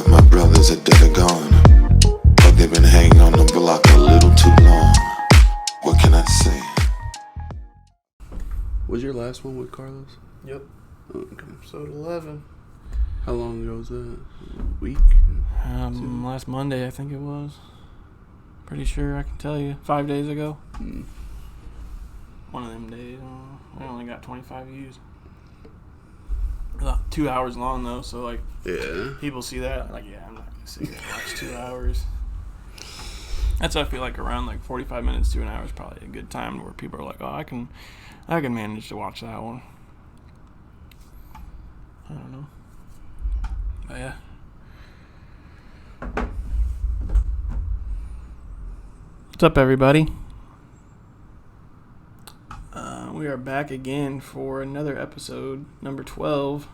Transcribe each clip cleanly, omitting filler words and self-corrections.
My brothers are dead or gone, but they've been hanging on the block a little too long. What can I say? Was your last one with Carlos? Yep. Oh, okay. Episode 11. How long ago was that? A week? Last Monday, I think it was. Pretty sure I can tell you. 5 days ago. One of them days. I only got 25 views. About 2 hours long, though, so, like, Yeah. people see that, like, yeah, I'm not going to sit here and watch 2 hours. That's what I feel like around, like, 45 minutes to an hour is probably a good time where people are like, oh, I can manage to watch that one. I don't know. But, yeah. What's up, everybody? We are back again for another episode, number 12,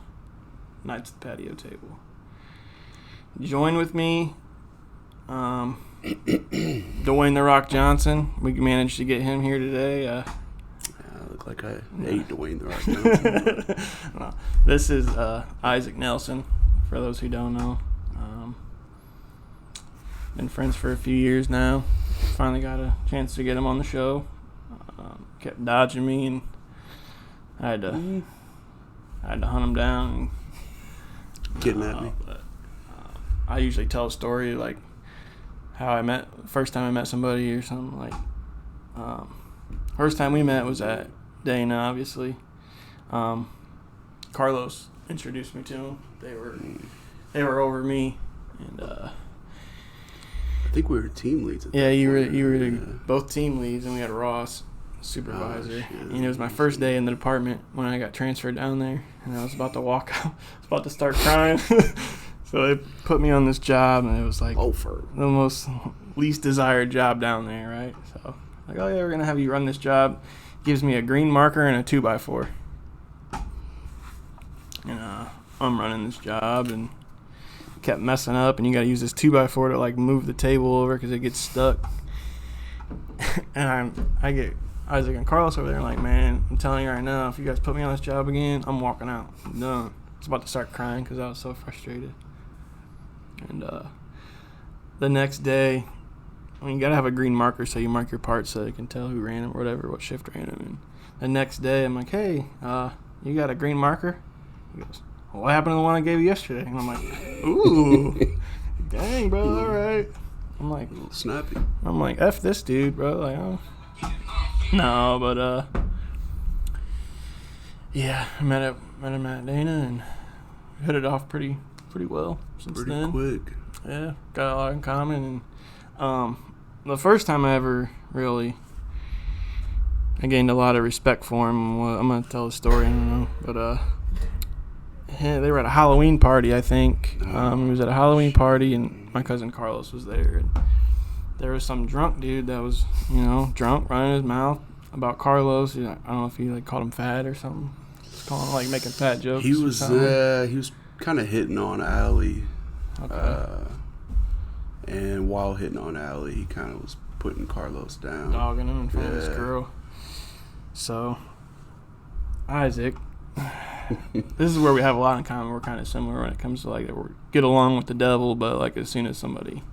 Nights at the Patio Table. Join with me, Dwayne The Rock Johnson. We managed to get him here today. I look like I ate Dwayne The Rock Johnson. No, this is Isaac Nelson, for those who don't know. Been friends for a few years now. Finally got a chance to get him on the show. Kept dodging me, and I had to hunt him down. Getting at me. But, I usually tell a story like how I met first time I met somebody or something. Like first time we met was at Dana, obviously. Carlos introduced me to him. They were over me, and I think we were team leads. At yeah, that you point. were both team leads, and we had Ross supervisor. And it was my first day in the department when I got transferred down there, and I was about to walk out. I was about to start crying. So they put me on this job, and it was like the most least desired job down there, right? So like, oh yeah, we're gonna have you run this job. Gives me a green marker and a 2x4, and I'm running this job and kept messing up, and you got to use this 2x4 to like move the table over because it gets stuck. And I get Isaac and Carlos over there, like, man, I'm telling you right now, if you guys put me on this job again, I'm walking out. I'm done. I was about to start crying because I was so frustrated. And the next day, you got to have a green marker so you mark your parts so you can tell who ran them or whatever, what shift ran them. And the next day, I'm like, hey, you got a green marker? He goes, well, what happened to the one I gave you yesterday? And I'm like, ooh, dang, bro, all right. I'm like, snappy. I'm like, F this dude, bro. Like, oh. No, but, yeah, I met him at Dana and hit it off pretty well since Pretty then. quick. Yeah, got a lot in common. And the first time I ever really, I gained a lot of respect for him. Well, I'm going to tell the story, I don't know. But, they were at a Halloween party, I think. He was at a Halloween party, and my cousin Carlos was there. And there was some drunk dude that was, drunk, running his mouth about Carlos. I don't know if he like called him fat or something. Just calling him, like, making fat jokes. He was kind of hitting on Allie. Okay. And while hitting on Allie, he kind of was putting Carlos down. Dogging him in front of this girl. So, Isaac, this is where we have a lot in common. We're kind of similar when it comes to, like, we get along with the devil, but, like, as soon as somebody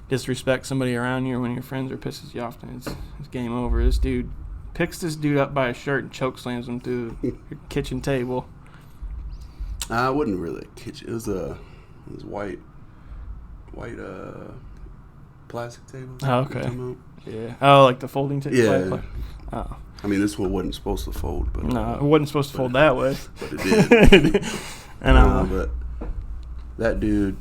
disrespects somebody around you or when your friends are pisses you off, then it's game over. This dude picks this dude up by his shirt and choke slams him through your kitchen table. I wasn't really a kitchen. It was white plastic table. Oh, okay. Yeah. Oh, like the folding table? Yeah. Oh. I mean, this one wasn't supposed to fold, but No, it wasn't supposed to fold that way. But it did. And but that dude,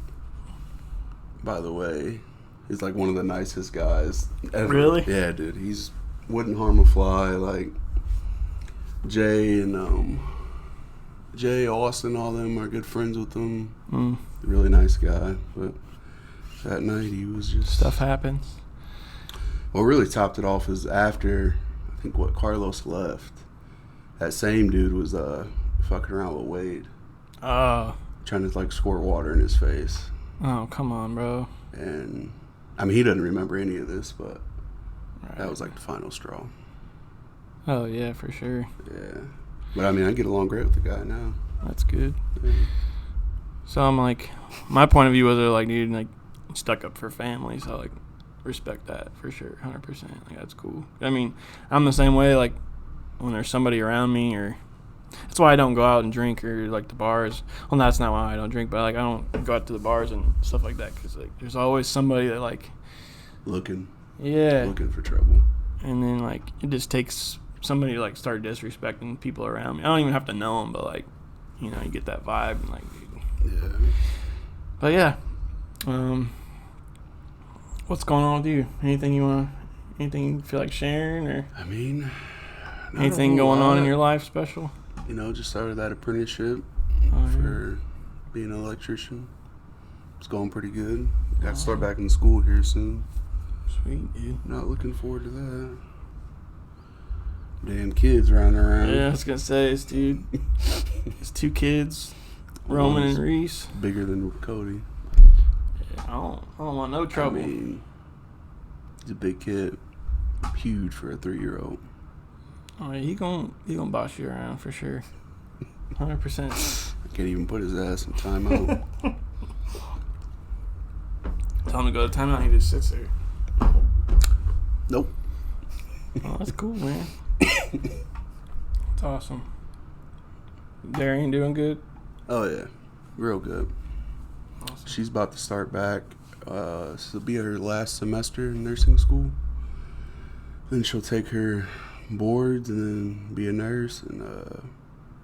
by the way, is like one of the nicest guys ever. Really? Yeah, dude. He's wouldn't harm a fly. Like Jay and Jay, Austin, all them are good friends with him. Really nice guy. But that night he was just stuff happens. What really topped it off is after I think Carlos left, that same dude was fucking around with Wade. Oh. Trying to like squirt water in his face. Oh, come on, bro. And I mean, he doesn't remember any of this, but Right. that was like the final straw. Oh, yeah, for sure. Yeah. But I mean, I get along great with the guy now. That's good. Yeah. So I'm like, my point of view was like, dude, like, stuck up for family. So like, respect that for sure, 100%. Like that's cool. I mean, I'm the same way. Like when there's somebody around me, or that's why I don't go out and drink or like the bars. Well, that's not why I don't drink, but like I don't go out to the bars and stuff like that because like there's always somebody that like looking for trouble. And then like it just takes somebody to like start disrespecting people around me. I don't even have to know them, but like, you know, you get that vibe and like, dude. Yeah. But yeah, what's going on with you? Anything you feel like sharing, or I mean, anything going on in your life special? You know, just started that apprenticeship for being an electrician. It's going pretty good. Got to start back in school here soon. Sweet, dude. Not looking forward to that. Damn kids running around. Yeah, I was gonna say it's dude. It's 2 kids, Roman and Reese. Bigger than Cody. Yeah, I don't want no trouble. I mean, he's a big kid. Huge for a 3-year-old. Oh, yeah, he gonna boss you around for sure. 100%. I can't even put his ass in timeout. Tell him to go to timeout. He just sits there. Nope. Oh, that's cool, man. That's awesome. Darian doing good? Oh yeah, real good. Awesome. She's about to start back. This will be her last semester in nursing school. Then she'll take her boards and then be a nurse, and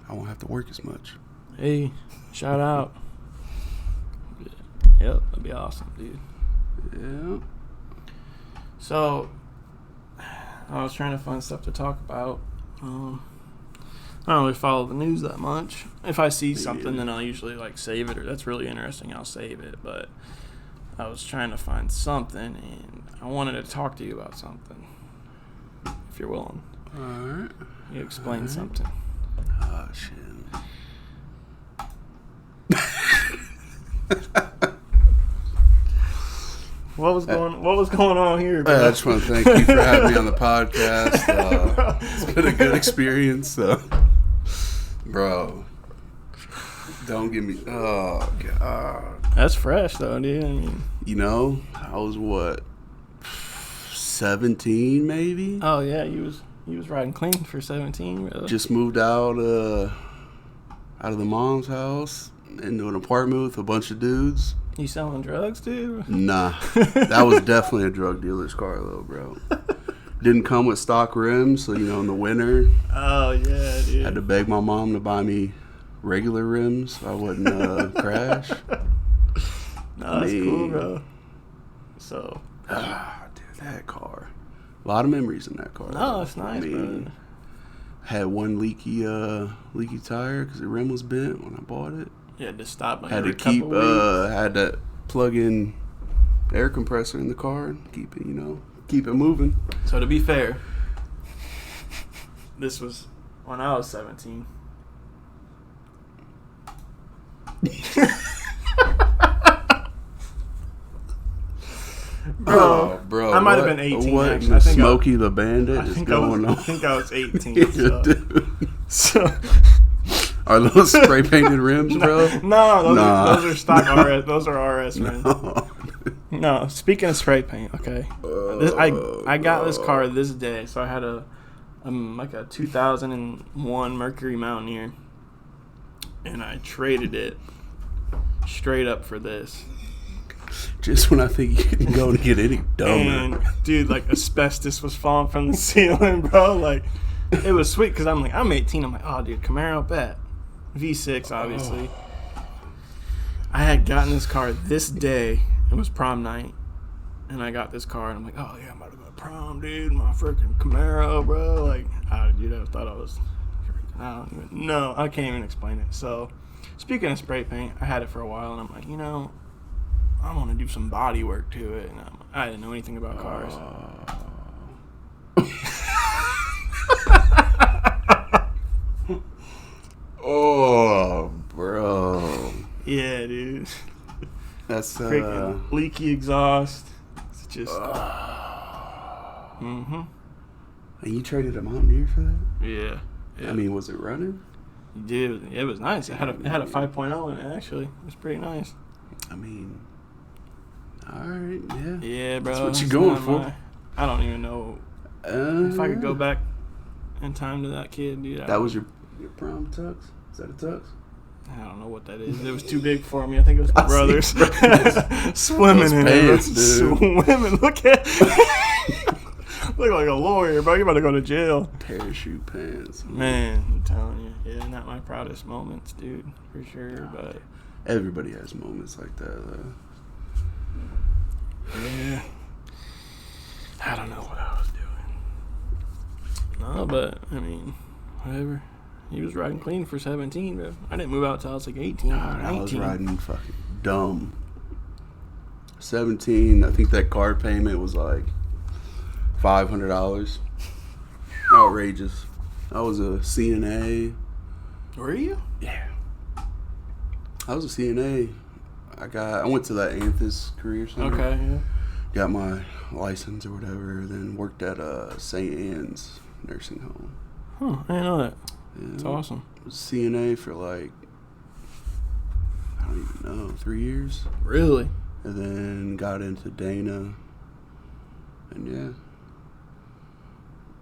I won't have to work as much. Hey, shout out. Yep, that'd be awesome, dude. Yeah. So, I was trying to find stuff to talk about. I don't really follow the news that much. If I see something, then I'll usually like save it, or that's really interesting, I'll save it. But I was trying to find something, and I wanted to talk to you about something, if you're willing. All right. You explain something. Oh shit. What was going on here, bro? I just want to thank you for having me on the podcast. It's been a good experience. Bro, don't give me. Oh god. That's fresh though, dude. I mean, You know, I was what, 17 maybe. oh yeah, he was riding clean for 17. Bro. Just moved out of the mom's house into an apartment with a bunch of dudes. You selling drugs, dude? Nah, that was definitely a drug dealer's car though, bro. Didn't come with stock rims, so you know in the winter, Oh yeah, dude. had to beg my mom to buy me regular rims so I wouldn't crash. No, that's cool, bro. So, Dude, that car. A lot of memories in that car. no, it's nice, bro. Had one leaky tire because the rim was bent when I bought it. You had to stop. Like, Had to every couple weeks. had to plug in air compressor in the car and keep it moving. So to be fair, this was when I was 17. Bro, I might have been 18. What Actually, in I the think Smokey the Bandit I is think going I on? think I was 18. Yeah, so. dude. So Are those spray painted rims, bro? no, Nah. those are stock RS. Those are RS, man. No, speaking of spray paint, okay. I got this car this day, so I had like a 2001 Mercury Mountaineer, and I traded it straight up for this. Just when I think you can go and get any dumber. And dude, like asbestos was falling from the ceiling, bro. Like it was sweet because I'm 18. I'm like, oh, dude, Camaro bet V6, obviously. I had gotten this car this day. It was prom night, and I got this car, and I'm like, oh yeah, I'm about to go to prom, dude. My freaking Camaro, bro. Like, dude, I thought I don't even know. I can't even explain it. So, speaking of spray paint, I had it for a while, and I'm like, I want to do some body work to it, and I didn't know anything about cars. Oh, bro. Yeah, dude. That's Freaking leaky exhaust. It's just. And you traded a Mountaineer for that? Yeah. I mean, was it running? Dude, it was nice. It had a 5.0 in it, actually. It was pretty nice. I mean, all right, yeah. Yeah, bro. That's what you it's going not for. I don't even know if I could go back in time to that kid, dude. That was your prom tux? Is that a tux? I don't know what that is. It was too big for me. I think it was my brother's. Swimming Those in pants, it. dude. Swimming. Look at look like a lawyer, bro. You about to go to jail. Parachute pants. Man, I'm telling you. Yeah, not my proudest moments, dude. For sure. But Everybody has moments like that, though. yeah. I don't know what I was doing. No, but, I mean, whatever. He was riding clean for 17, bro. I didn't move out till I was like 18 or 19. I was riding fucking dumb. 17, I think that car payment was like $500. Outrageous. I was a CNA. Were you? Yeah. I was a CNA. I went to that Anthus Career Center. Okay, yeah. Got my license or whatever, then worked at St. Anne's nursing home. Huh, I didn't know that. Yeah. It's awesome. Was CNA for like, I don't even know, 3 years. Really? And then got into Dana. And yeah.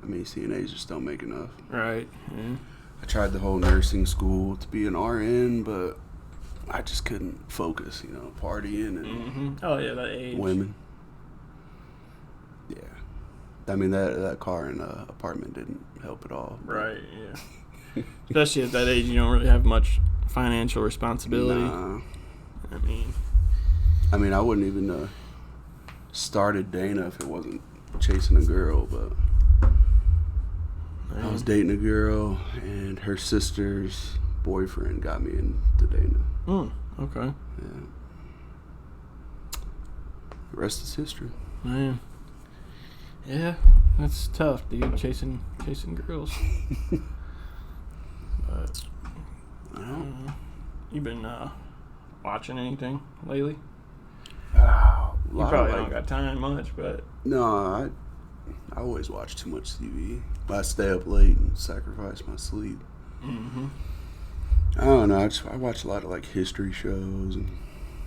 I mean, CNAs just don't make enough. Right. Yeah. I tried the whole nursing school to be an RN, but I just couldn't focus, partying and Mm-hmm. Oh, yeah, that age. women. Yeah. I mean, that car and apartment didn't help at all. Right, yeah. Especially at that age, you don't really have much financial responsibility. Nah. I mean, I wouldn't even started Dana if it wasn't chasing a girl, but I was dating a girl, and her sister's boyfriend got me into Dana. Okay. Yeah. The rest is history. Man. Yeah, that's tough, dude. Chasing girls. But I don't know. You been watching anything lately? You probably don't got time much, but No, I always watch too much TV. I stay up late and sacrifice my sleep. mm-hmm. I don't know. I watch a lot of like history shows and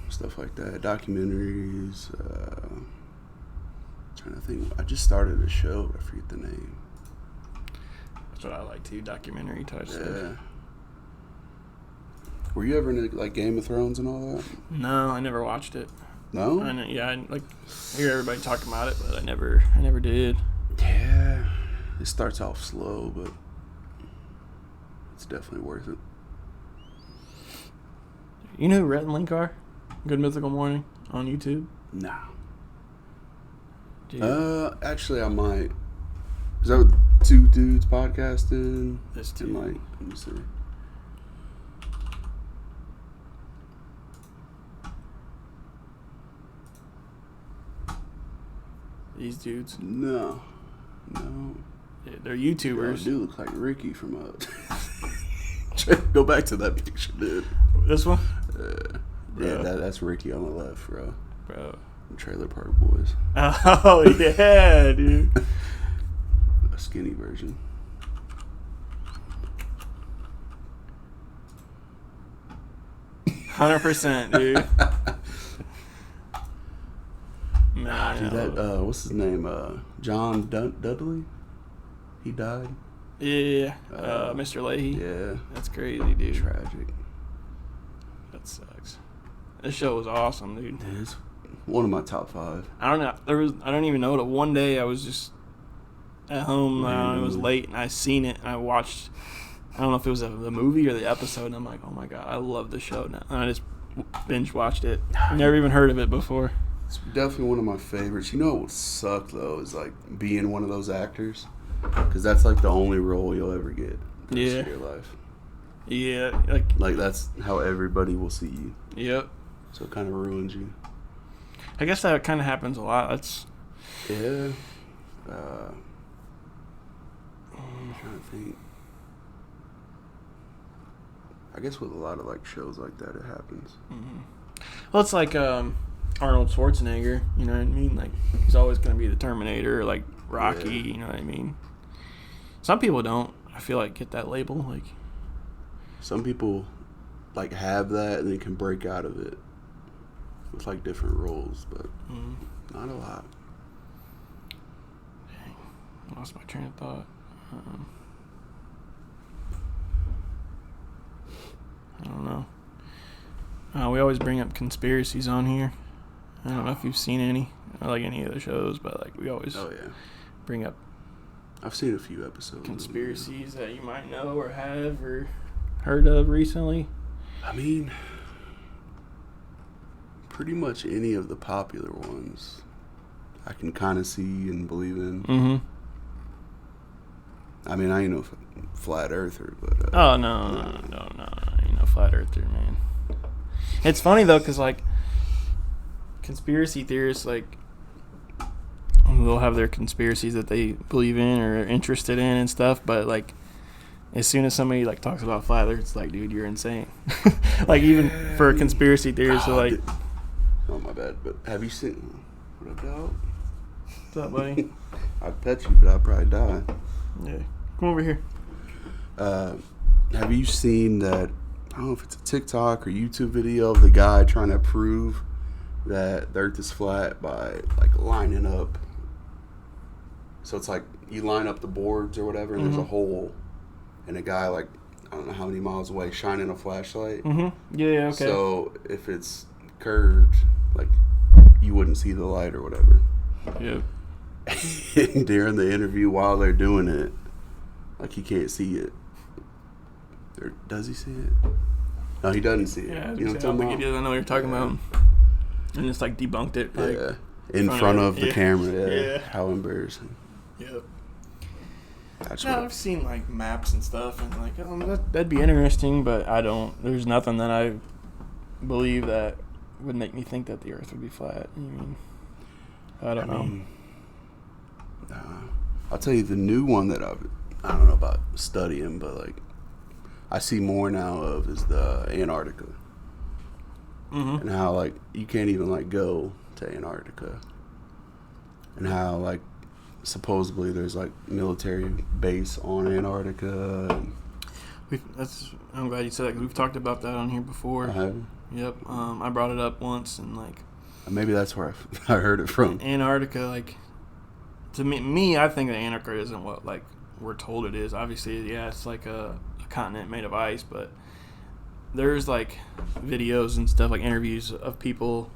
stuff like that, documentaries. Trying to think. I just started a show, but I forget the name. That's what I like too, documentary type stuff. Yeah. Were you ever into like Game of Thrones and all that? No, I never watched it. No. I hear everybody talking about it, but I never did. Yeah. It starts off slow, but it's definitely worth it. You know who Rhett and Link are? Good Mythical Morning on YouTube. Nah. Dude, Actually, I might. Is that what two dudes podcasting? This And dude. like, let me see. These dudes. No. Yeah, they're Dude, YouTubers. dude looks like Ricky from Go back to that picture, dude. This one? Yeah, Bro. that's Ricky on the left, bro. Bro. Trailer Park Boys. Oh, yeah, dude. A skinny version. %, dude. Man, Dude, that what's his name? John Dudley. He died. yeah, Mr. Leahy. Yeah, That's crazy, dude. tragic. That sucks. This show was awesome, dude. It's one of my top 5. I don't know. I don't even know what. One day I was just at home. It was late, and I seen it, and I watched. I don't know if it was the movie or the episode, and I'm like, oh my god, I love the show now. And I just binge watched it. Never even heard of it before. It's definitely one of my favorites. You know what would suck though is like being one of those actors, because that's like the only role you'll ever get the rest of your life. Yeah, Like that's how everybody will see you. Yep. So it kind of ruins you. I guess that kind of happens a lot. That's Yeah. I'm trying to think. I guess with a lot of like shows like that, it happens. well, it's like Arnold Schwarzenegger. You know what I mean? Like he's always going to be the Terminator, or like Rocky. Yeah. You know what I mean? Some people don't. I feel like get that label. Like Some people like have that and they can break out of it with like different roles, but not a lot. Dang, I lost my train of thought. I don't know. We always bring up conspiracies on here. I don't know if you've seen any, or like any of the shows, but like we always bring up I've seen a few episodes. Conspiracies that you might know or have or heard of recently. I mean, pretty much any of the popular ones I can kind of see and believe in. Mm-hmm. I mean, I ain't no flat earther, but... No. Ain't no flat earther, man. It's funny, though, because, like, conspiracy theorists, like, they'll have their conspiracies that they believe in or are interested in and stuff, but, like, as soon as somebody, like, talks about flat earth, it's like, dude, you're insane. Like, even for a conspiracy theorist, so, like... Oh, my bad, but have you seen... What up, dog? What's up, buddy? I'd pet you, but I'd probably die. Yeah. Come over here. Have you seen that, I don't know if it's a TikTok or YouTube video of the guy trying to prove that the earth is flat by, like, lining up. So it's like you line up the boards or whatever, and there's a hole, and a guy, like, I don't know how many miles away, shining a flashlight. Mm-hmm. Yeah, okay. So if it's curved, like, you wouldn't see the light or whatever. Yep. And during the interview, while they're doing it, like, he can't see it. Or does he see it? No, he doesn't see it. Yeah, you know what I'm I talking think he about? did. I know what you're talking about. And just, like, debunked it. Like, Yeah. In front of the camera. Yeah. How embarrassing. Yep. That's No, what I've seen, like, maps and stuff, and, like, that'd be interesting, but there's nothing that I believe that would make me think that the earth would be flat. I mean, I don't know. I'll tell you the new one that I don't know about studying, but, like, I see more now of is the Antarctica. Mm-hmm. And how, like, you can't even, like, go to Antarctica. And how, like, supposedly there's, like, military base on Antarctica. I'm glad you said that, 'cause we've talked about that on here before. I have. Yep. I brought it up once, and, like... Maybe that's where I heard it from. Antarctica, like... To me, I think that Antarctica isn't what, like, we're told it is. Obviously, yeah, it's like a continent made of ice, but there's, like, videos and stuff, like interviews of people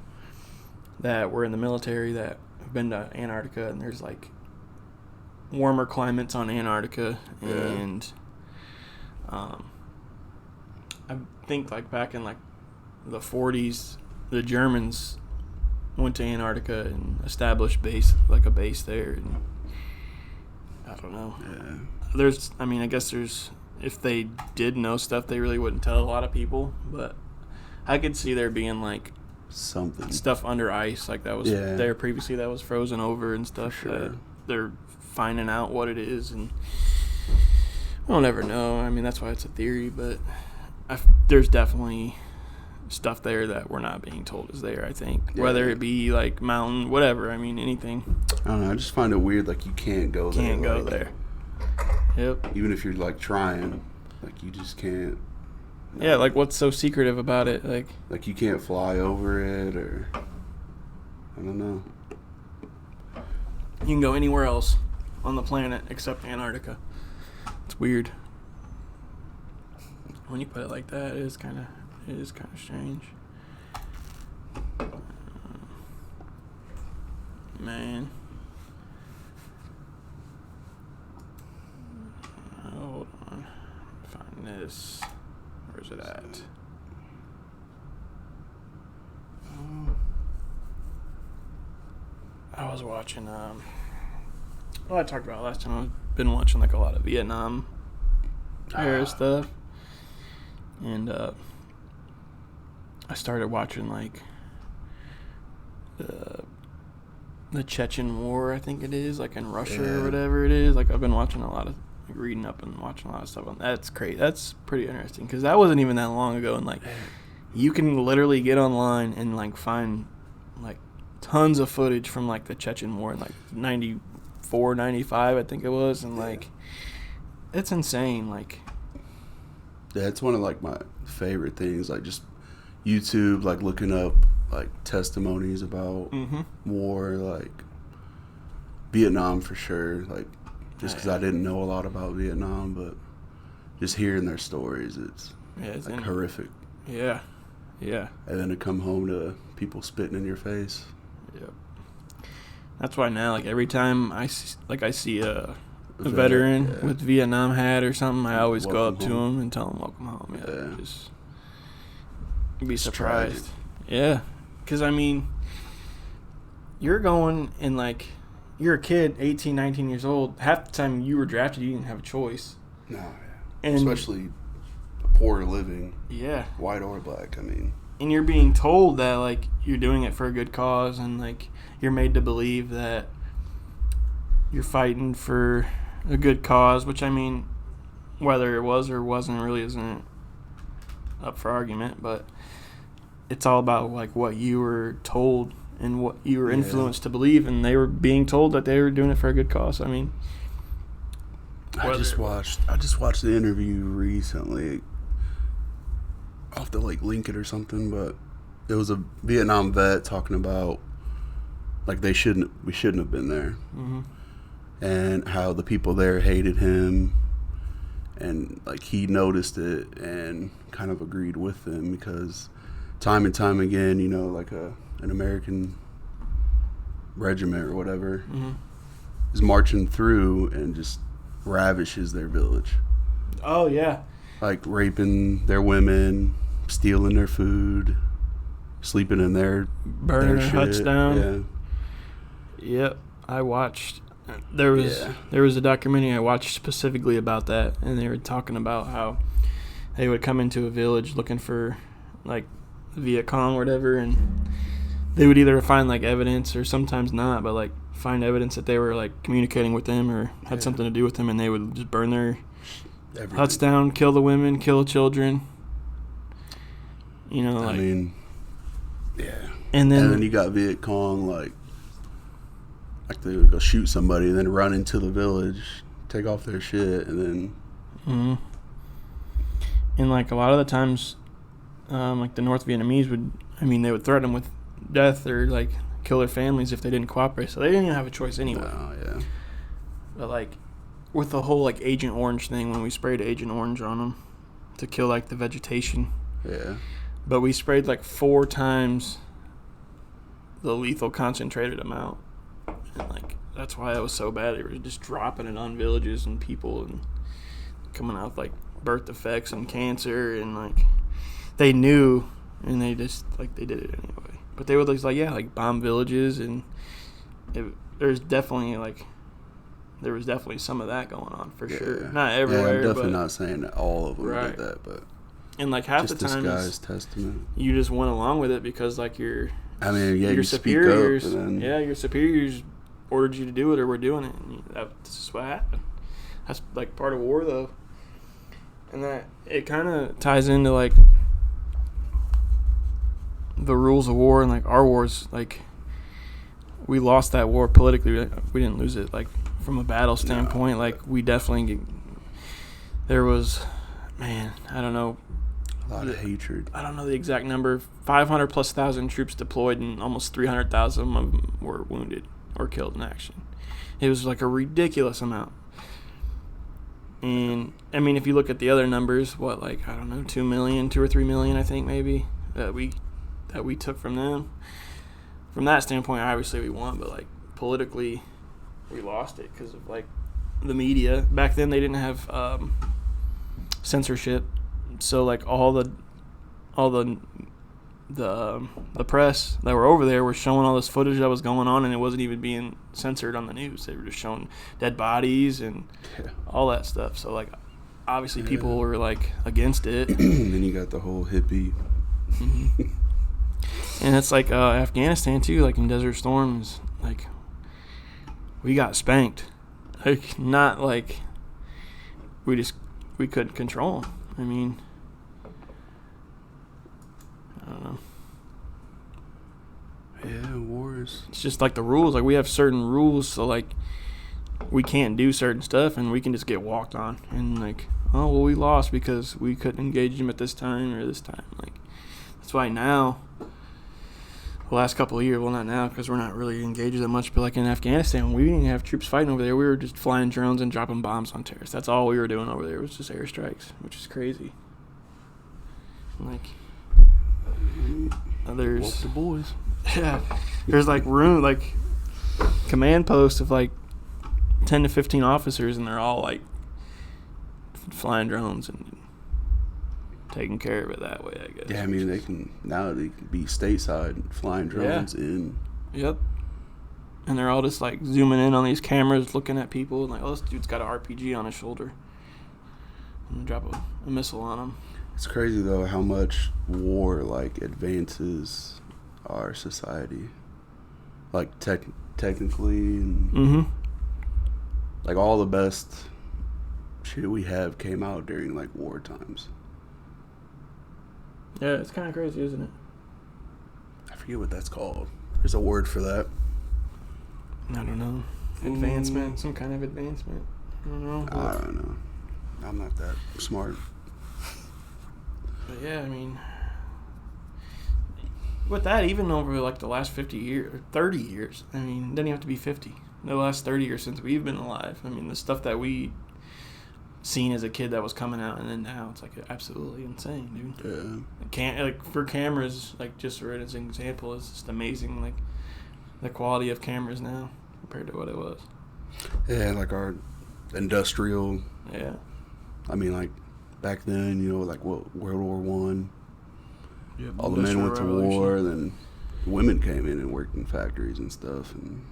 that were in the military that have been to Antarctica, and there's, like, warmer climates on Antarctica, and I think, like, back in, like, the 40s, the Germans went to Antarctica and established a base there, and I don't know. Yeah. I guess if they did know stuff, they really wouldn't tell a lot of people, but I could see there being, like, Something. stuff under ice, like that was there previously that was frozen over and stuff. Sure. That they're finding out what it is, and we'll never know. I mean, that's why it's a theory, but there's definitely stuff there that we're not being told is there, I think. Yeah. Whether it be, like, mountain, whatever. I mean, anything. I don't know. I just find it weird, like, you can't go there. Can't go like, there. Yep. Even if you're, like, trying, like, you just can't. Yeah, like, what's so secretive about it? Like, you can't fly over it, or I don't know. You can go anywhere else on the planet except Antarctica. It's weird. When you put it like that, it is kind of strange. Man. Hold on. Find this. Where's it at? I was watching, I talked about it last time. I've been watching, like, a lot of Vietnam era stuff. And, I started watching, like, the Chechen War, I think it is, like, in Russia or whatever it is. Like, I've been watching a lot of, like, reading up and watching a lot of stuff on that. That's great. That's pretty interesting, because that wasn't even that long ago. And, like, you can literally get online and, like, find, like, tons of footage from, like, the Chechen War in, like, 94, 95, I think it was. And, like, it's insane. Like, That's one of like my favorite things. Like just YouTube, like looking up like testimonies about war, like Vietnam for sure. Like just because I didn't know a lot about Vietnam, but just hearing their stories, it's like horrific. Yeah, yeah. And then to come home to people spitting in your face. Yep. That's why now, like every time I see a veteran with Vietnam hat or something, I always go up to him and tell him welcome home. Yeah. Just you'd be surprised. Tragic. Yeah, because I mean, you're going and like you're a kid, 18, 19 years old. Half the time you were drafted, you didn't have a choice. No, and especially poor living. Yeah, white or black. I mean, and you're being told that like you're doing it for a good cause, and like you're made to believe that you're fighting for a good cause, which I mean, whether it was or wasn't really isn't up for argument, but it's all about like what you were told and what you were influenced to believe, and they were being told that they were doing it for a good cause. I mean, I just watched the interview recently. I'll have to like link it or something, but it was a Vietnam vet talking about like we shouldn't have been there, and how the people there hated him, and like he noticed it and kind of agreed with them because time and time again, you know, like an American regiment or whatever is marching through and just ravishes their village. Oh yeah, like raping their women, stealing their food, sleeping in burning their huts down. Yep, I watched. There was a documentary I watched specifically about that, and they were talking about how they would come into a village looking for like Viet Cong or whatever, and they would either find like evidence or sometimes not, but like find evidence that they were like communicating with them or had something to do with them, and they would just burn their huts down, kill the women, kill the children. You know, like, I mean, yeah. And then you got Viet Cong like they would go shoot somebody and then run into the village, take off their shit, and then. And like a lot of the times, like the North Vietnamese they would threaten them with death or like kill their families if they didn't cooperate. So they didn't even have a choice anyway. Oh yeah. But like with the whole like Agent Orange thing, when we sprayed Agent Orange on them to kill like the vegetation. Yeah. But we sprayed like 4 times the lethal concentrated amount. And like that's why it was so bad. They were just dropping it on villages and people and coming out with like birth defects and cancer, and like they knew, and they just like they did it anyway. But they would just like bomb villages, and there was definitely some of that going on for sure. Not everywhere. Yeah, I'm definitely not saying that all of them right. did that, but and like half just the time, this guy's testament. You just went along with it because like your superiors, speak up, and then, your superiors ordered you to do it, or we're doing it. And that's just what happened. That's like part of war, though, and that it kind of ties into like the rules of war and like our wars. Like we lost that war politically. We didn't lose it like from a battle standpoint. Like we definitely there was, man, I don't know. A lot of hatred. I don't know the exact number. 500,000+ troops deployed, and almost 300,000 of them were wounded or killed in action. It was like a ridiculous amount. And I mean, if you look at the other numbers, 2 million, 2 or 3 million, I think maybe that we took from them. From that standpoint, obviously we won, but like politically, we lost it because of like the media. Back then, they didn't have censorship. So like all the press that were over there were showing all this footage that was going on, and it wasn't even being censored on the news. They were just showing dead bodies and all that stuff. So like obviously people were like against it. And then you got the whole hippie. And it's like Afghanistan too, like in Desert Storms, like we got spanked. Like not like we couldn't control them. I mean, I don't know. Yeah, wars. It's just like the rules. Like we have certain rules, so like we can't do certain stuff and we can just get walked on and like, oh well, we lost because we couldn't engage them at this time or this time. Like that's why now, the last couple of years, well not now because we're not really engaged that much, but like in Afghanistan, we didn't have troops fighting over there. We were just flying drones and dropping bombs on terrorists. That's all we were doing over there was just airstrikes, which is crazy. Like there's Walk the boys. yeah, there's like room like command posts of like 10 to 15 officers and they're all like flying drones and taking care of it that way, I guess. Yeah, I mean they can be stateside flying drones in. Yep. And they're all just like zooming in on these cameras, looking at people, and like, oh, this dude's got an RPG on his shoulder. And drop a missile on him. It's crazy though how much war like advances our society, like technically, and Mm-hmm. like all the best shit we have came out during like war times. Yeah, it's kind of crazy, isn't it? I forget what that's called. There's a word for that. I don't know. Advancement, some kind of advancement. I don't know. I don't know. I'm not that smart. But yeah, I mean, with that, even over like the last 50 years, or 30 years, I mean, it doesn't even have to be 50. The last 30 years since we've been alive, I mean, the stuff that we seen as a kid that was coming out, and then now it's like absolutely insane, dude. Yeah. Like for cameras, like just for as an example, it's just amazing, like the quality of cameras now compared to what it was. Yeah, like our industrial. Yeah. I mean, like back then, you know, like what World War One. Yeah, All the men went to war, then women came in and worked in factories and stuff, and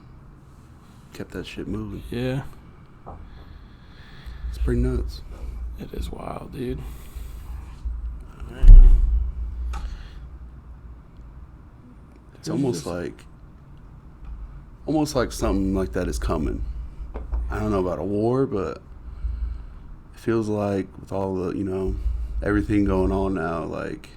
kept that shit moving. Yeah. It's pretty nuts. It is wild, dude. It's almost like something like that is coming. I don't know about a war, but it feels like with all the, you know, everything going on now, like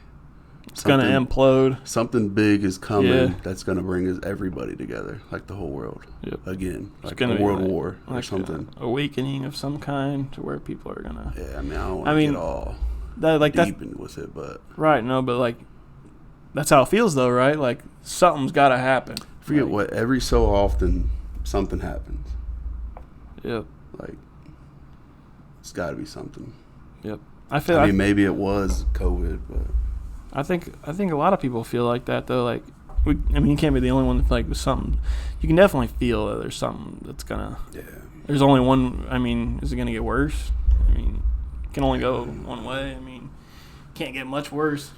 It's gonna implode. Something big is coming Yeah. that's gonna bring us everybody together, like the whole world. Yep. Again, It's like gonna a be world like- war or like something. a awakening of some kind to where people are gonna Yeah, I mean, I don't want I to mean, get all that deep in with it, but right. No, but like that's how it feels though, right? Like something's gotta happen. I forget Like, what. Every so often, something happens. Yep. Like it's got to be something. Yep. I feel. I mean, maybe it was COVID, but I think a lot of people feel like that though. Like I mean, you can't be the only one that like with something. You can definitely feel that there's something that's gonna. yeah. There's only one. I mean, is it gonna get worse? I mean, it can only go one way. I mean, can't get much worse.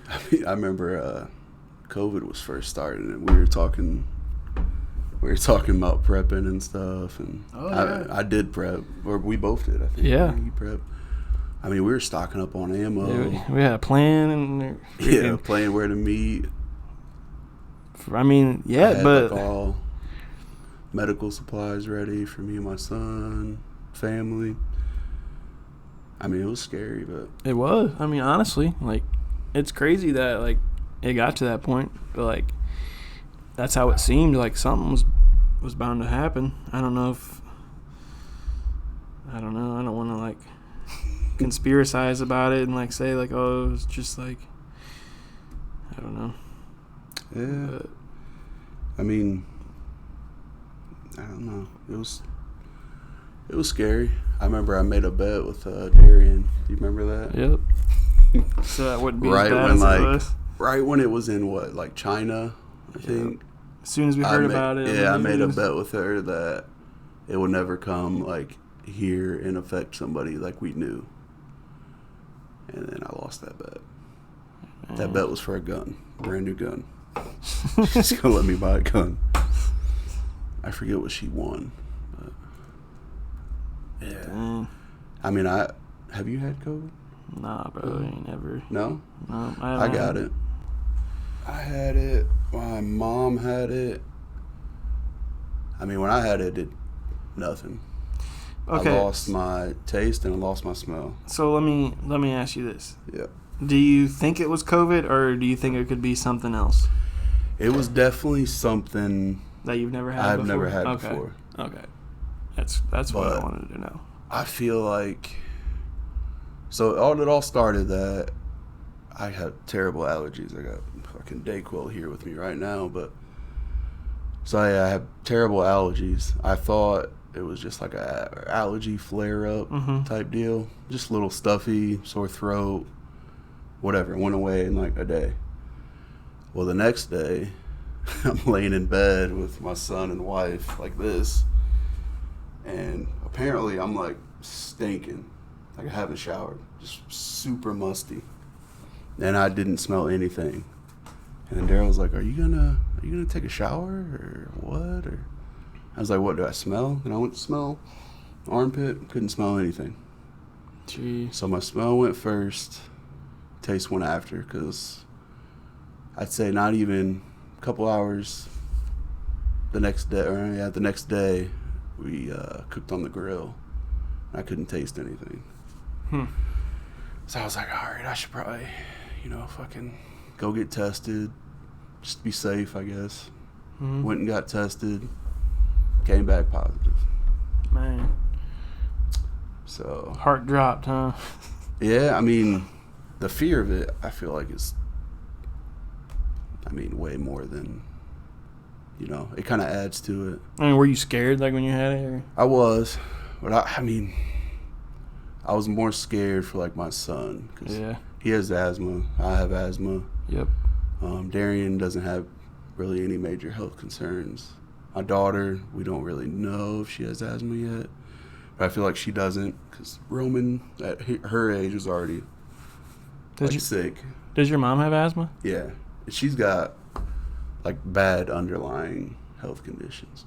I mean, I remember COVID was first starting, and we were talking about prepping and stuff, and Oh, yeah. I did prep, or we both did. I think. Yeah. You prep. I mean, we were stocking up on ammo. Yeah, we had a plan and Yeah, playing where to meet. I mean, I yeah, had, but like, all medical supplies ready for me and my son, family. I mean, it was scary, but it was. I mean, honestly, like it's crazy that like it got to that point, but like that's how it seemed. Like something was bound to happen. I don't know. I don't want to like conspiracize about it and like say like, oh, it was just like I don't know. yeah. But, I mean, I don't know. It was scary. I remember I made a bet with Darian. Do you remember that? yep. So that wouldn't be Right as bad when, as like, it was. Right when it was in what, like China, I think. As soon as we heard about it. Yeah, I on the made a news. bet with her that it would never come like here and affect somebody like we knew. And then I lost that bet. That bet was for a gun, brand new gun. She's gonna let me buy a gun. I forget what she won, but yeah. Dang. I mean, have you had COVID? Nah, bro, I ain't never. No, No, I got it. I had it. My mom had it. I mean, when I had it, it did nothing. Okay. I lost my taste and I lost my smell. So let me ask you this: Yeah. do you think it was COVID, or do you think it could be something else It was definitely something that you've never had? I've before? never had Okay. before. Okay. That's what I But- wanted to know. I feel like, so it all started that I had terrible allergies. I got fucking Dayquil here with me right now, but so I have terrible allergies. I thought it was just like a allergy flare up type deal, just a little stuffy, sore throat, whatever. It went away in like a day. Well, the next day, I'm laying in bed with my son and wife like this, and apparently I'm like stinking, like I haven't showered, just super musty, and I didn't smell anything. And then Daryl was like, "Are you gonna take a shower or what?" Or I was like, "What do I smell?" And I went to smell armpit, couldn't smell anything. Jeez. So my smell went first, taste went after, because I'd say not even a couple hours. The next day, we cooked on the grill. I couldn't taste anything. So I was like, all right, I should probably, fucking go get tested, just to be safe, I guess. Went and got tested, came back positive. Man, So heart dropped, huh? yeah, I mean, the fear of it, I feel like is, way more than, it kind of adds to it. I mean, were you scared like when you had it? Or? I was, but I was more scared for like my son, because Yeah. he has asthma. I have asthma. Yep. Darian doesn't have really any major health concerns. My daughter, we don't really know if she has asthma yet, but I feel like she doesn't, because Roman at her age was already sick. Does your mom have asthma? Yeah, she's got like bad underlying health conditions.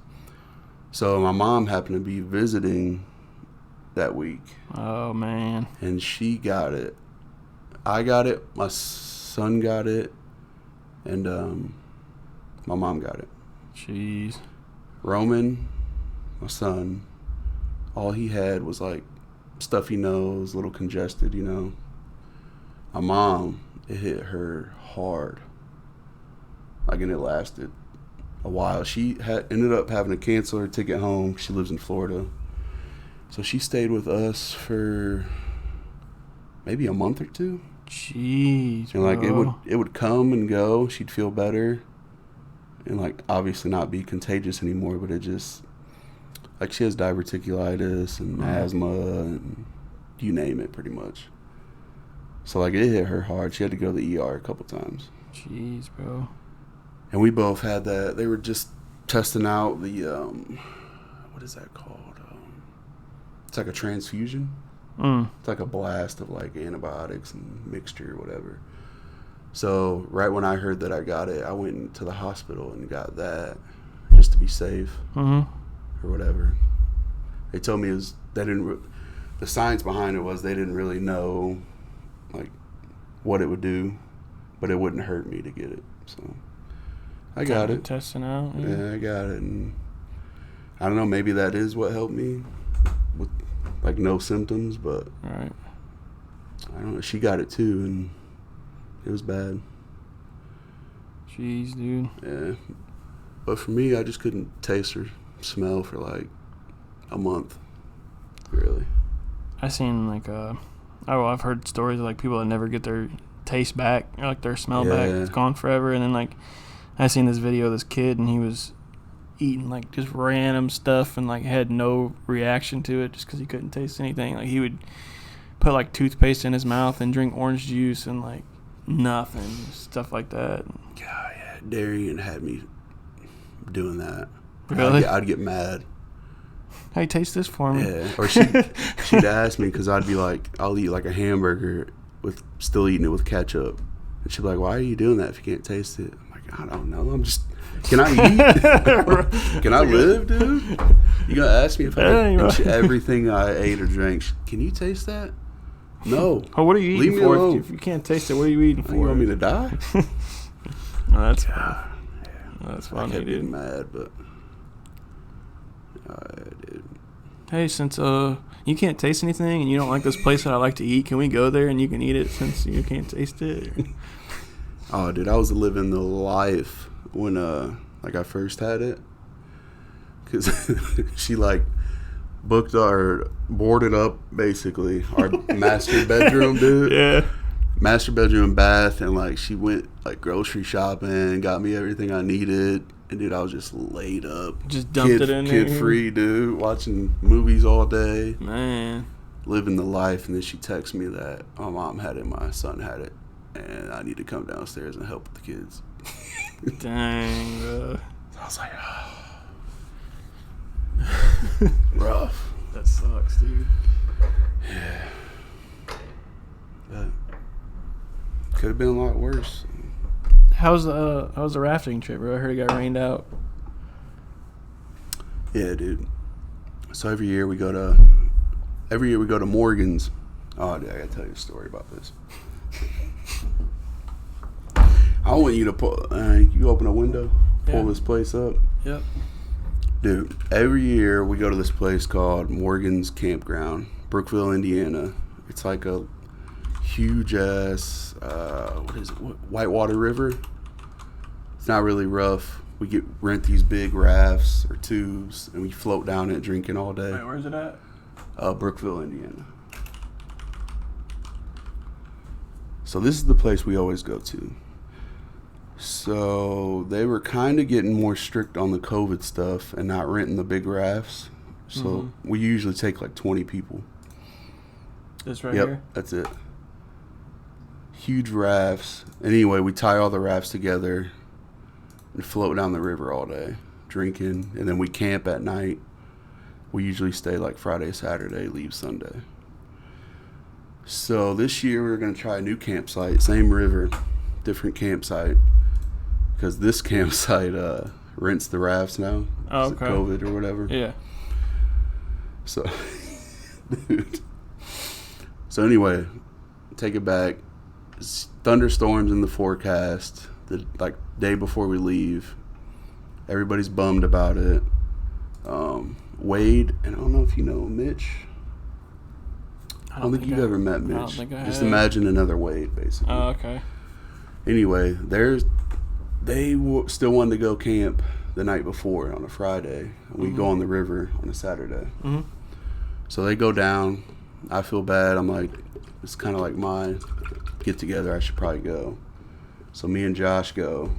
So my mom happened to be visiting that week, Oh man. and she got it. I got it. My son got it, and my mom got it. Jeez. Roman, my son, all he had was like stuffy nose, a little congested, My mom, it hit her hard. Like, and it lasted a while. She ended up having to cancel her ticket home. She lives in Florida. So she stayed with us for maybe a month or two. Jeez. And like bro. it would come and go. She'd feel better, and like obviously not be contagious anymore. But it just, like, she has diverticulitis and asthma and you name it, pretty much. So like it hit her hard. She had to go to the ER a couple times. Jeez, bro. And we both had that. They were just testing out the what is that called? It's like a transfusion. It's like a blast of like antibiotics and mixture or whatever. So right when I heard that I got it, I went to the hospital and got that just to be safe or whatever. They told me the science behind it was they didn't really know like what it would do, but it wouldn't hurt me to get it. So I got it. Testing out. Yeah, I got it. And I don't know, maybe that is what helped me with like no symptoms, but Right. I don't know. She got it too, and it was bad. Jeez, dude. Yeah. But for me, I just couldn't taste or smell for like a month, really. I seen like I've heard stories of like people that never get their taste back or like their smell back. Yeah. It's gone forever. And then like I seen this video of this kid and he was eating like just random stuff and like had no reaction to it just because he couldn't taste anything. Like he would put like toothpaste in his mouth and drink orange juice and like nothing, stuff like that. God, yeah. Darian had me doing that. Really? I'd get mad. Hey, taste this for me. Yeah. Or she'd ask me, because I'd be like, I'll eat like a hamburger with still eating it with ketchup. And she'd be like, why are you doing that if you can't taste it? I'm like, I don't know. Can I eat? Can I live, dude? You gonna ask me if everything I ate or drank, can you taste that? No. Oh, what are you Leave eating me for? alone. If you can't taste it, what are you eating for? You want me to die? Oh, that's funny. That's I funny, kept getting dude. mad, but dude. Hey, since you can't taste anything and you don't like this place that I like to eat, can we go there and you can eat it since you can't taste it? Oh, dude, I was living the life when like I first had it, because she like booked or boarded up basically our master bedroom, dude. Yeah. Master bedroom, bath, and like she went like grocery shopping, got me everything I needed, and dude, I was just laid up, Just dumped it in there. kid free, dude, watching movies all day, Man. living the life. And then she texted me that my mom had it, my son had it, and I need to come downstairs and help with the kids. Dang, bro. I was like, oh. Rough. That sucks, dude. Yeah. But could have been a lot worse. How's the rafting trip, bro? I heard it got rained out. Yeah, dude. So every year we go to Morgan's. Oh, dude, I gotta tell you a story about this. I want you to pull. You open a window, pull Yeah. this place up. Yep. Dude, every year we go to this place called Morgan's Campground, Brookville, Indiana. It's like a huge ass, what is it? Whitewater River. It's not really rough. We rent these big rafts or tubes, and we float down it drinking all day. Wait, where's it at? Brookville, Indiana. So this is the place we always go to. So they were kind of getting more strict on the COVID stuff and not renting the big rafts. So we usually take like 20 people. This right Yep, here? that's it. Huge rafts. Anyway, we tie all the rafts together and float down the river all day, drinking, and then we camp at night. We usually stay like Friday, Saturday, leave Sunday. So this year we're going to try a new campsite, same river, different campsite, because this campsite rents the rafts now. Oh, Is it okay. COVID or whatever. Yeah. So, dude. So anyway, take it back. Thunderstorms in the forecast. The day before we leave, everybody's bummed about it. Wade, and I don't know if you know Mitch. I don't think you've ever met Mitch. I don't think I Just have. imagine another Wade, basically. Oh, okay. Anyway, still wanted to go camp the night before on a Friday. And we go on the river on a Saturday. Mm-hmm. So they go down. I feel bad. I'm like, it's kind of like my get together. I should probably go. So me and Josh go.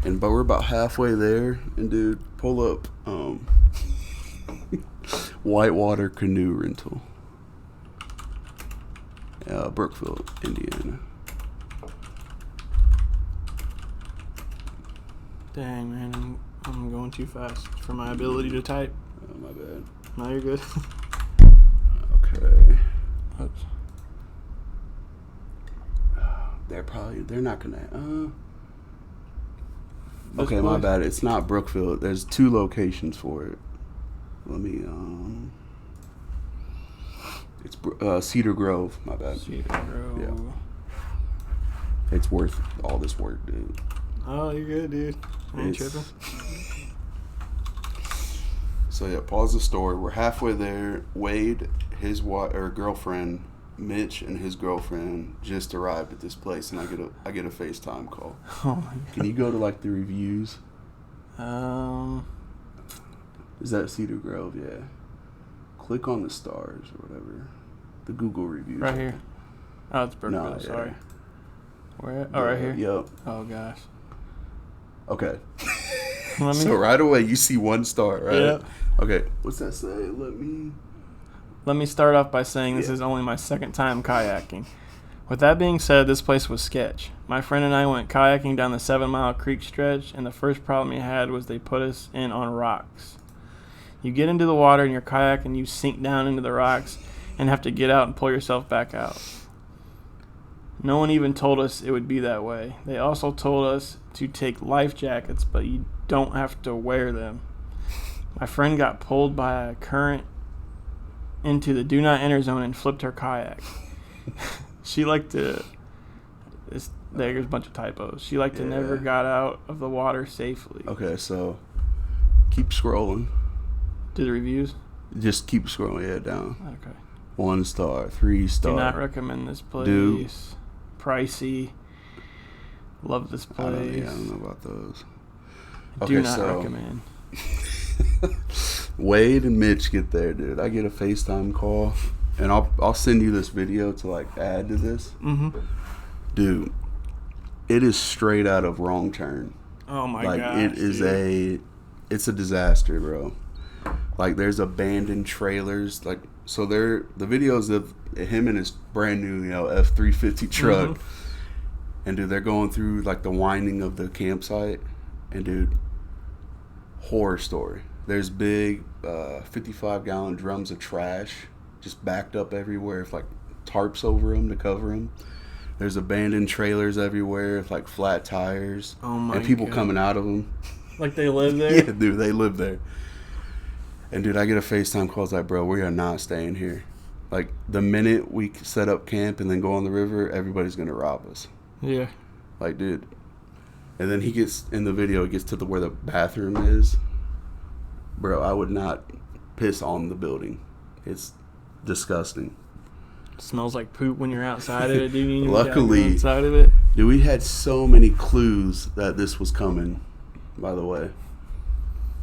But we're about halfway there. And dude, pull up Whitewater Canoe Rental. Brookville, Indiana. Dang, man, I'm going too fast for my ability to type. Oh, my bad. No, you're good. Okay. Oops. They're not gonna. This Okay, my place? bad. It's not Brookville. There's 2 locations for it. Let me. It's Cedar Grove. My bad. Cedar Grove. Yeah. It's worth all this work, dude. Oh, you're good, dude. I ain't It's- tripping. So yeah, pause the story. We're halfway there. Wade, his girlfriend, Mitch, and his girlfriend just arrived at this place, and I get a FaceTime call. Oh my Can you go to like the reviews? god. Is that Cedar Grove? Yeah. Click on the stars or whatever. The Google reviews. Right here. Oh, it's Brookville. No, yeah. Sorry. Where? At? Oh, right here. Yep. Oh gosh. Okay. Let me. So right away you see 1 star, right? Yep. Okay. What's that say? Let me start off by saying this Yeah. is only my second time kayaking. With that being said, this place was sketch. My friend and I went kayaking down the 7-mile creek stretch, and the first problem we had was they put us in on rocks. You get into the water in your kayak and you sink down into the rocks and have to get out and pull yourself back out. No one even told us it would be that way. They also told us to take life jackets, but you don't have to wear them. My friend got pulled by a current into the do not enter zone and flipped her kayak. She liked to... There's a bunch of typos. She liked to never Yeah. got out of the water safely. Okay, so keep scrolling. Do the reviews? Just keep scrolling, yeah, down. Okay. 1 star, 3 star. Do not recommend this place. Do. Pricey. Love this I don't place. know about those. Do Okay, not so recommend. Wade and Mitch get there, dude. I get a FaceTime call, and I'll send you this video to like add to this. Mm-hmm. Dude, it is straight out of Wrong Turn. Oh my Like gosh, it is dude. it's a disaster, bro. Like there's abandoned trailers. Like so, the videos of him and his brand new F-350 truck, Mhm. and dude, they're going through like the winding of the campsite, and dude, horror story. There's big 55-gallon drums of trash just backed up everywhere with like tarps over them to cover them. There's abandoned trailers everywhere with like flat tires. Oh my and people God. coming out of them. Like they live there. Yeah, dude, they live there. And dude, I get a FaceTime call. It's like, bro, we are not staying here. Like the minute we set up camp and then go on the river, everybody's gonna rob us. Yeah. Like, dude. And then he gets in the video. He gets to where the bathroom is. Bro, I would not piss on the building. It's disgusting. Smells like poop when you're outside of it, dude. You Luckily- gotta go outside of it. Dude, we had so many clues that this was coming, by the way.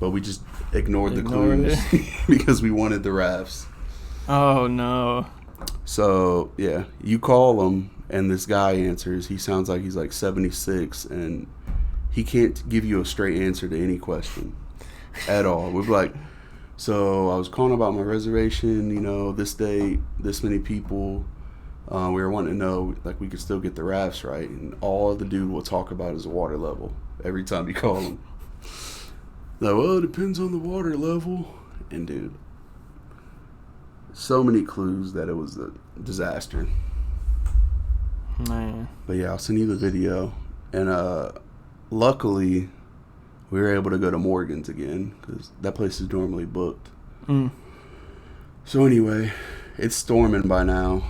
But we just ignored the Ignored clues because we wanted the rafts. Oh no. So, yeah, you call him, and this guy answers. He sounds like he's like 76, and he can't give you a straight answer to any question at all. We're like, so I was calling about my reservation, this date, this many people. We were wanting to know, like, we could still get the rafts right. And all the dude will talk about is the water level every time you call him. Like, well, it depends on the water level. And, dude, so many clues that it was a disaster. Man. But yeah, I'll send you the video. And luckily, we were able to go to Morgan's again because that place is normally booked. Mm. So anyway, it's storming by now.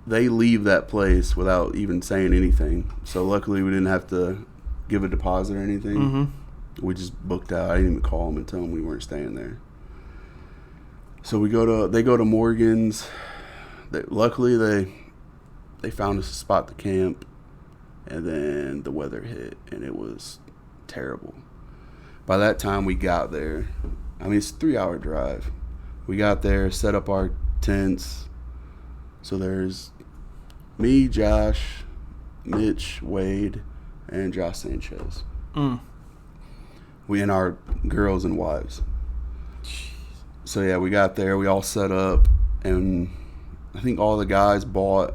They leave that place without even saying anything. So luckily, we didn't have to give a deposit or anything. Mm-hmm. We just booked out. I didn't even call them and tell them we weren't staying there. So they go to Morgan's. Luckily, they found us a spot to camp, and then the weather hit, and it was terrible. By that time, we got there. I mean, it's a 3-hour drive. We got there, set up our tents. So there's me, Josh, Mitch, Wade, and Josh Sanchez. Mm. We and our girls and wives. So yeah, we got there. We all set up, and I think all the guys bought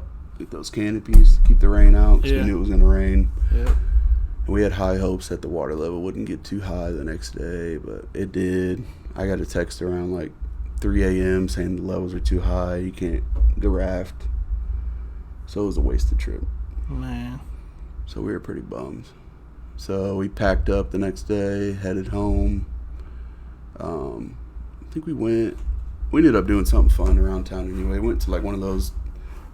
those canopies to keep the rain out because Yeah. we knew it was going to rain. Yep. And we had high hopes that the water level wouldn't get too high the next day, but it did. I got a text around like 3 a.m. saying the levels are too high. You can't go raft. So it was a wasted trip. Man. So we were pretty bummed. So we packed up the next day, headed home. I think we ended up doing something fun around town anyway. Went to like one of those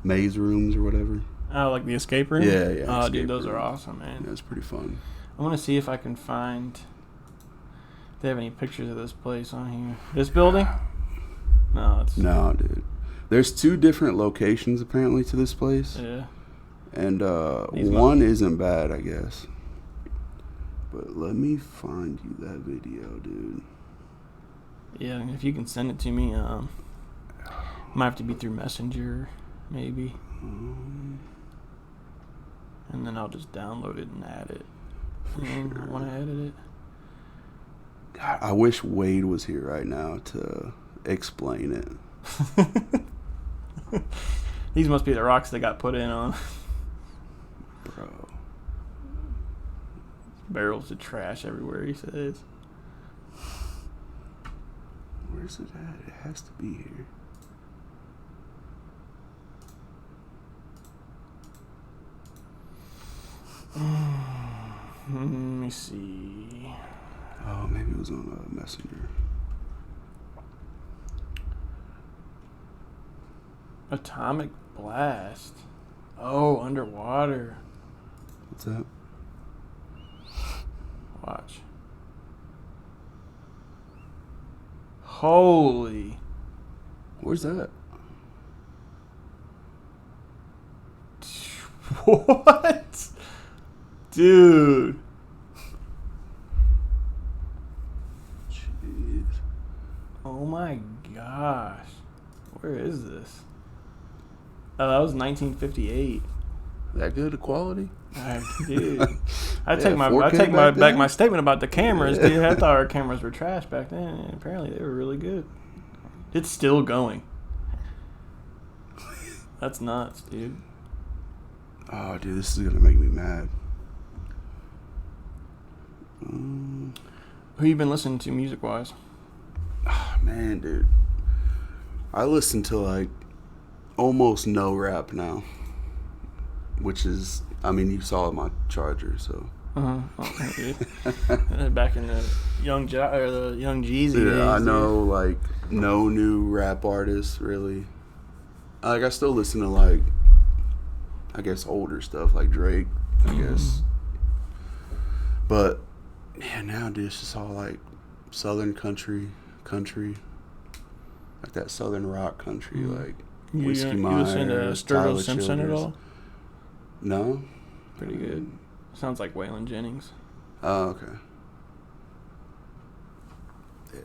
maze rooms or whatever. Oh, like the escape room? Yeah, yeah, Oh, escape dude, those are room. awesome, man. It was pretty fun. I want to see if I can find if they have any pictures of this place on here. This building? No, it's No, dude. There's 2 different locations apparently to this place. yeah. And These one isn't bad, I guess. But let me find you that video, dude. Yeah, and if you can send it to me, might have to be through Messenger, maybe, and then I'll just download it and add it. And I want to edit it. God, I wish Wade was here right now to explain it. These must be the rocks that got put in on. Bro. Barrels of trash everywhere, he says. Where's it at? It has to be here. Let me see. Oh, maybe it was on Messenger. Atomic blast. Oh, underwater. What's that? Watch. Holy. Where's that? What? Dude. Jeez. Oh my gosh. Where is this? Oh, that was 1958. That good of quality? Dude. I Yeah, take 4K back back then? my statement about the cameras, dude. I thought our cameras were trash back then, and apparently they were really good. It's still going. That's nuts, dude. Oh, dude, this is gonna make me mad. Who you been listening to music wise? Man, dude, I listen to like almost no rap now, which is, I mean, you saw my charger, so. Back in the young Jeezy days. Yeah, I dude. know like no new rap artists really. Like I still listen to like, I guess older stuff like Drake, I guess. But yeah, now dude, it's just all like southern country, like that southern rock country, like Whiskey You listen to Myers, Sturgill Tyler Simpson at Childers. all? No. Pretty good. Sounds like Waylon Jennings. Oh, okay.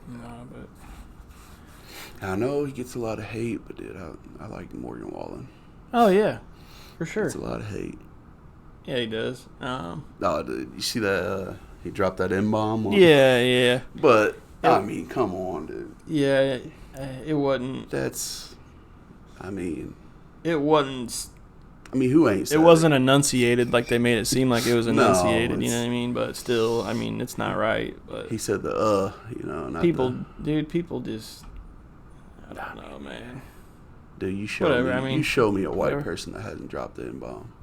No, but I know he gets a lot of hate, but dude, I like Morgan Wallen. oh yeah, for sure. Gets a lot of hate. Yeah, he does. Oh, dude, you see that? He dropped that M-bomb on. Yeah. But I mean, come on, dude. Yeah, it wasn't. That's, I mean, It wasn't. who ain't said It wasn't enunciated like they made it seem like it was No, enunciated. You it's- know what I mean? But still, I mean, it's not right. But He said the not people, the, people just. I don't know, man. dude, you show Whatever, me. I mean, you show me a white whatever. person that hasn't dropped the M-bomb.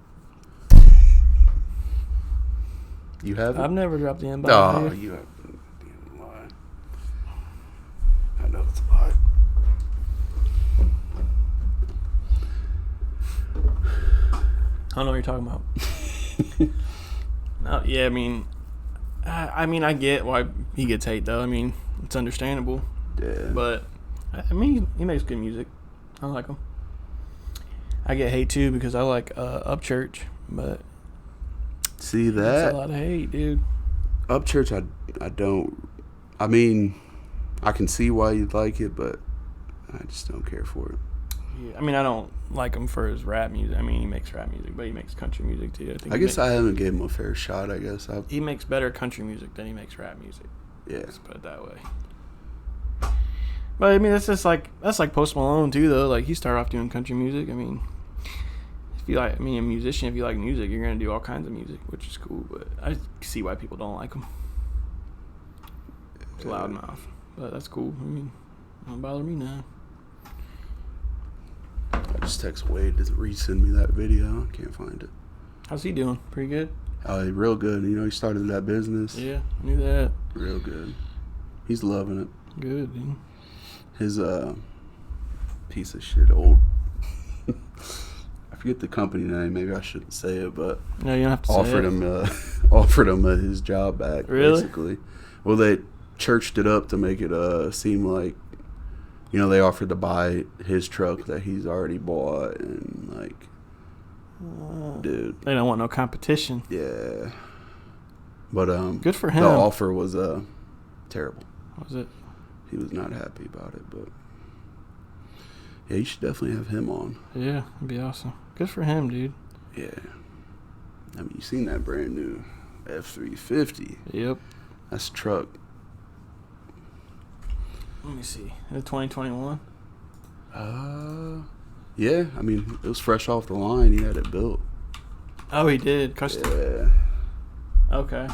You haven't? I've never dropped the M-bomb. Oh, dude. you haven't. You lie. I know it's a lie. I don't know what you're talking about. No, yeah, I mean, I get why he gets hate though. I mean, it's understandable. Yeah. But I mean, he makes good music. I like him. I get hate too because I like Upchurch, but See that's that? a lot of hate, dude. Upchurch, I don't. I mean, I can see why you'd like it, but I just don't care for it. Yeah, I mean, I don't like him for his rap music. I mean, he makes rap music, but he makes country music too. I guess I haven't given him a fair shot. I guess he makes better country music than he makes rap music. yeah. Let's put it that way. But I mean, that's like Post Malone too, though. Like he started off doing country music. I mean, if you like, a musician, if you like music, you're gonna do all kinds of music, which is cool. But I see why people don't like him. It's loudmouth, but that's cool. I mean, don't bother me now. I just text Wade to resend me that video. I can't find it. How's he doing? Pretty good. Oh, he real good. You know, he started that business. Yeah, I knew that. Real good. He's loving it. Good, dude. His piece of shit old. I forget the company name. Maybe I shouldn't say it, but No, you don't have to offered say it. him offered him his job back. Really? Basically. Well, they churched it up to make it seem like, you know, they offered to buy his truck that he's already bought, and like, dude, They don't want no competition. yeah. But Good for him. the offer was terrible. What was it? He was not happy about it, but yeah, you should definitely have him on. Yeah, it'd be awesome. Good for him, dude. Yeah. I mean, you seen that brand new F-350. Yep. That's a truck. Let me see. In 2021. Yeah, I mean, it was fresh off the line. He had it built. Oh, he did. Custom. Yeah. Okay.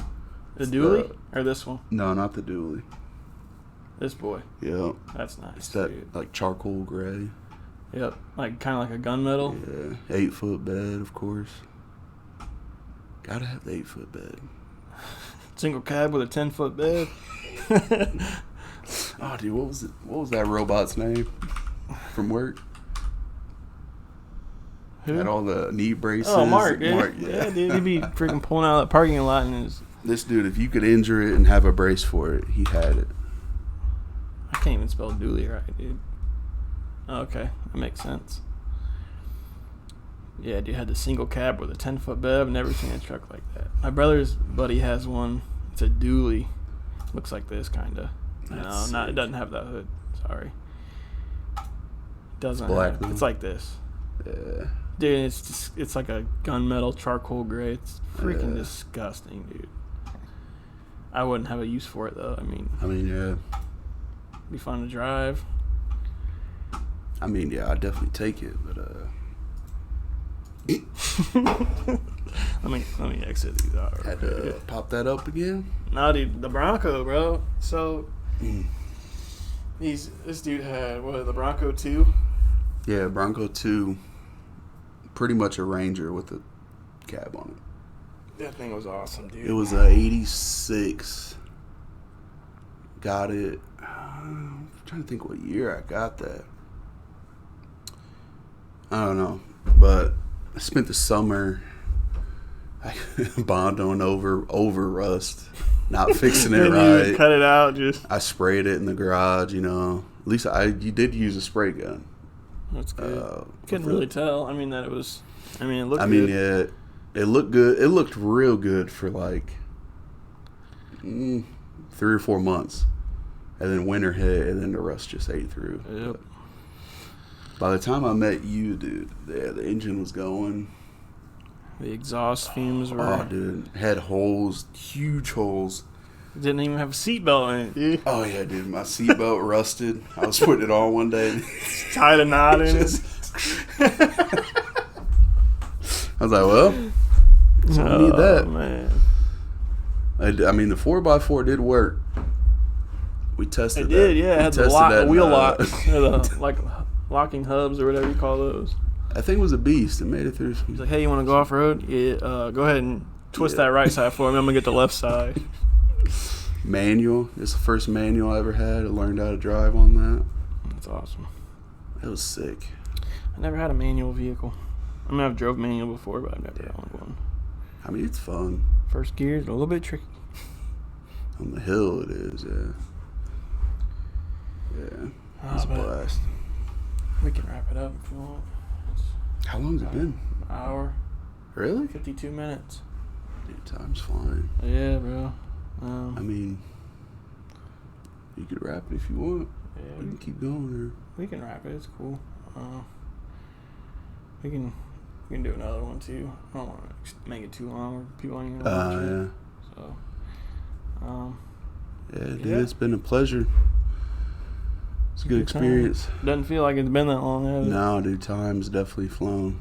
The It's dually or this one? No, not the dually. This boy. Yep. That's nice. It's that, dude. like, charcoal gray. Yep. Like kind of like a gunmetal. Yeah. 8-foot bed, of course. Gotta have the 8-foot bed. Single cab with a 10-foot bed. Oh, dude, what was that robot's name from work? Who? Had all the knee braces. Oh, Mark. Yeah. Mark, Yeah, dude. He'd be freaking pulling out of that parking lot and his. This dude, if you could injure it and have a brace for it, he had it. I can't even spell dually right, dude. Oh, okay, that makes sense. Yeah, dude had the single cab with a 10-foot bed. I've never seen a truck like that. My brother's buddy has one. It's a dually. Looks like this, kind of. No, That's not it sick. doesn't have that hood. Sorry. Doesn't Black have, though? it's like this. Yeah. Dude, it's like a gunmetal charcoal gray. It's freaking Yeah. disgusting, dude. I wouldn't have a use for it though. I mean, Yeah. be fun to drive. Yeah, I'd definitely take it, but let me exit these out. real had quick, to dude. pop that up again. Nah, dude, the Bronco, bro. So Mm. this dude had the Bronco 2. Yeah, Bronco 2, pretty much a Ranger with a cab on it. That thing was awesome, dude. It was a 86. Got it. I'm trying to think what year I got that. I don't know, but I spent the summer bonding over rust, not fixing it And you would right. cut it out, just I sprayed it in the garage, At least you did use a spray gun. that's good. Couldn't with really it. tell. It was. It looked good. Yeah, it looked good. It looked real good for like 3 or 4 months, and then winter hit, and then the rust just ate through. Yep. But by the time I met you, dude, the engine was going. The exhaust fumes were. Oh, dude, had holes, huge holes. Didn't even have a seatbelt in it, dude. Oh yeah, dude, my seatbelt rusted. I was putting it on one day. Tied a knot in it. I was like, well, so I need that. Man. The 4x4 did work. We tested It that. did, yeah. It We had the tested that in, wheel locks, or the like locking hubs or whatever you call those. That thing was a beast. It made it through. He's like, "Hey, you want to go off road? Yeah. Go ahead and twist Yeah. that right side for me. I'm gonna get the left side." Manual. It's the first manual I ever had. I learned how to drive on that. That's awesome. It was sick. I never had a manual vehicle. I've drove manual before, but I've never owned one. It's fun. First gear is a little bit tricky. On the hill, it is. Yeah. It's a but blast. we can wrap it up if you want. It's How long's it been? an hour, Really? 52 minutes. Dude, time's flying. Yeah, bro. You could wrap it if you want. Yeah, We can keep going. we can wrap it. It's cool. We can do another one too. I don't want to make it too long where people ain't gonna watch it. Yeah. So, Yeah, dude, Yeah. it's been a pleasure. It's a good Good time. experience. doesn't feel like it's been that long, has it? No, dude, time's definitely flown.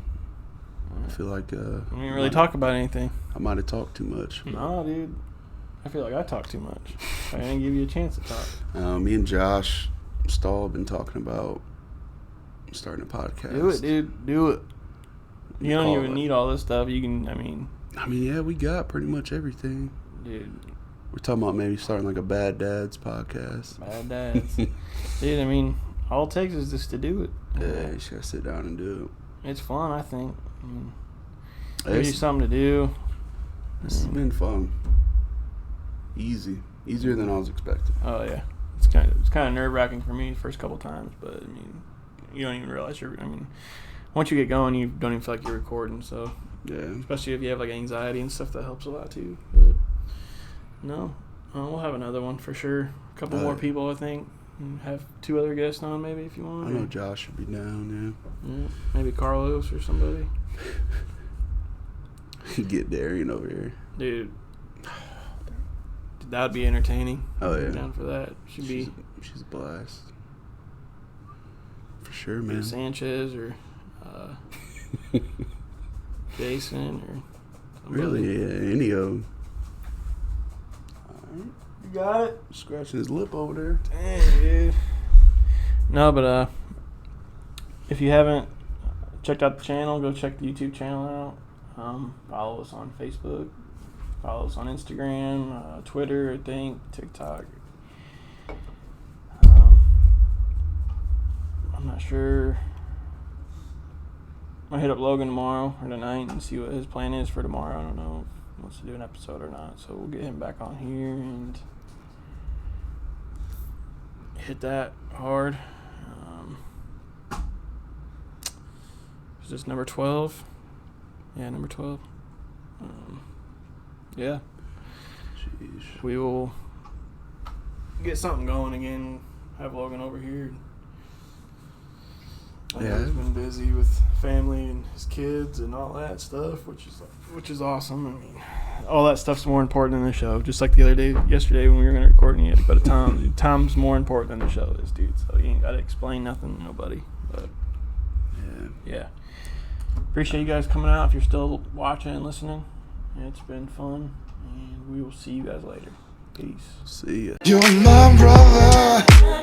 I feel like We didn't really talk about anything. I might have talked too much. No, dude. I feel like I talk too much. I didn't give you a chance to talk. Me and Josh Stahl have been talking about starting a podcast. Do it, dude. Do it. You don't Call even it. need all this stuff. You can, Yeah, we got pretty much everything. dude, We're talking about maybe starting like a Bad Dads podcast. bad dads. Dude, all it takes is just to do it. Yeah, you just gotta sit down and do It's fun, I think. it. Gives you something to do. It's been fun. Easier than I was expecting. Oh yeah, it's kind of nerve wracking for me the first couple times, but you don't even realize once you get going, you don't even feel like you're recording. So Yeah. especially if you have like anxiety and stuff, that helps a lot too. But no, we'll have another one for sure. A couple more people, I think. And have 2 other guests on maybe if you want. I know Josh should be down, Yeah, maybe Carlos or somebody. yeah. Get Darian over here. Dude, that would be entertaining. Oh, yeah. I'm down for that. Should be She's a blast. For sure, man. Sanchez or Jason or somebody. Really, yeah, any of them. Alright. You got it? Scratching his lip over there. Dang, dude. No, but if you haven't checked out the channel, go check the YouTube channel out. Follow us on Facebook. Follow us on Instagram, Twitter, I think, TikTok. I'm not sure. I'll hit up Logan tomorrow or tonight and see what his plan is for tomorrow. I don't know if he wants to do an episode or not. So we'll get him back on here and hit that hard. Is this number 12? Yeah, number 12. Yeah. Jeez. We will get something going again. Have Logan over here. Yeah. He's been busy with family and his kids and all that stuff, which is awesome. I mean, all that stuff's more important than the show. Just like yesterday when we were going to record and you had to go to Tom. Tom's more important than the show is, dude. So you ain't got to explain nothing to nobody. But yeah. Appreciate you guys coming out. If you're still watching and listening, it's been fun, and we will see you guys later. Peace. See ya. You're my brother.